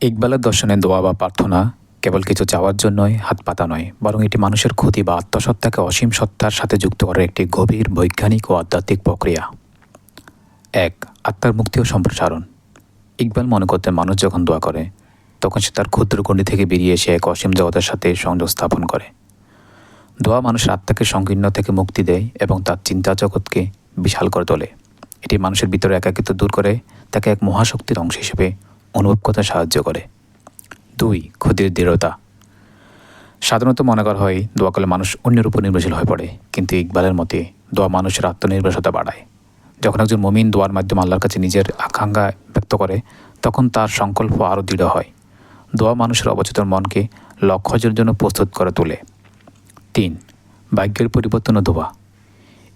ইকবালের দর্শনে দোয়া বা প্রার্থনা কেবল কিছু চাওয়ার জন্যই হাত পাতা নয়, বরং এটি মানুষের ক্ষতি বা আত্মসত্তাকে অসীম সত্তার সাথে যুক্ত করার একটি গভীর বৈজ্ঞানিক ও আধ্যাত্মিক প্রক্রিয়া। ১. আত্মার মুক্তি ও সম্প্রসারণ। ইকবাল মনে করতেন মানুষ যখন দোয়া করে তখন সে তার ক্ষুদ্র গণ্ডি থেকে বেরিয়ে এসে এক অসীম জগতের সাথে সংযোগ স্থাপন করে। দোয়া মানুষের আত্মাকে সংকীর্ণ থেকে মুক্তি দেয় এবং তার চিন্তা জগৎকে বিশাল করে তোলে। এটি মানুষের ভিতরে একাকিত্ব দূর করে তাকে এক মহাশক্তির অংশ হিসেবে অনুভব করতে সাহায্য করে। ২. ক্ষতির দৃঢ়তা। সাধারণত মনে করা হয় দোয়া করলে মানুষ অন্যের উপর নির্ভরশীল হয়ে পড়ে, কিন্তু ইকবালের মতে দোয়া মানুষের আত্মনির্ভরশীলতা বাড়ায়। যখন একজন মুমিন দোয়ার মাধ্যমে আল্লাহর কাছে নিজের আকাঙ্ক্ষা ব্যক্ত করে তখন তার সংকল্প আরও দৃঢ় হয়। দোয়া মানুষের অবচেতন মনকে লক্ষ্য অর্জনের জন্য প্রস্তুত করে তোলে। ৩. ভাগ্যের পরিবর্তন ও দোয়া।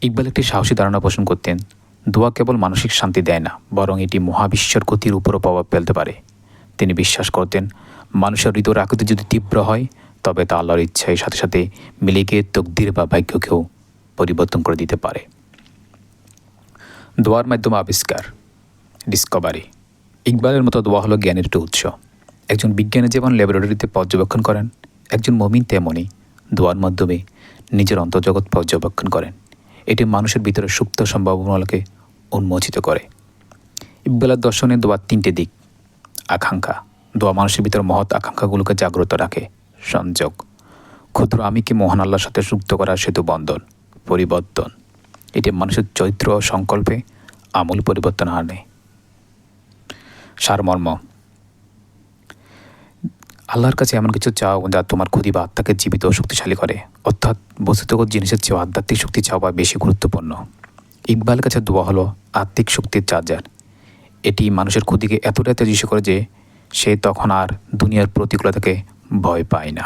ইকবাল একটি সাহসী ধারণা পোষণ করতেন, দোয়া কেবল মানসিক শান্তি দেয় না, বরং এটি মহাবিশ্বের গতির উপরও প্রভাব ফেলতে পারে। তিনি বিশ্বাস করতেন মানুষের হৃদয়ের আকৃতি যদি তীব্র হয় তবে তা আল্লাহর ইচ্ছার সাথে সাথে মিলে গিয়ে তকদির বা ভাগ্যকেও পরিবর্তন করে দিতে পারে। দোয়ার মাধ্যমে আবিষ্কার, ডিসকভারি। ইকবালের মতো দোয়া হলো জ্ঞানের একটি উৎস। একজন বিজ্ঞানী যেমন ল্যাবরেটরিতে পর্যবেক্ষণ করেন, একজন মুমিন তেমনই দোয়ার মাধ্যমে নিজের অন্তর্জগৎ পর্যবেক্ষণ করেন। এটি মানুষের ভিতরে সুপ্ত সম্ভাবনাকে উন্মোচিত করে। ইকবালের দর্শনে দোয়ার 3টে দিক। আকাঙ্ক্ষা। দোয়া মানুষের ভিতরে মহৎ আকাঙ্ক্ষাগুলোকে জাগ্রত রাখে। সংযোগ। ক্ষুদ্র আমিকে মহান আল্লাহর সাথে যুক্ত করার সেতু বন্ধন। পরিবর্তন। এটি মানুষের চরিত্র ও সংকল্পে আমূল পরিবর্তন আনে। সারমর্ম। আল্লাহর কাছে এমন কিছু চাও যা তোমার ক্ষতি বা আত্মাকে জীবিত ও শক্তিশালী করে, অর্থাৎ বস্তুগত জিনিসের চেয়েও আধ্যাত্মিক শক্তি চাওয়া বেশি গুরুত্বপূর্ণ। ইকবালের কাছে দোয়া হলো আত্মিক শক্তির চার্জার। এটি মানুষের ক্ষতিকে এতটাই তেজস্বী করে যে সে তখন আর দুনিয়ার প্রতিকূলতাকে ভয় পায় না।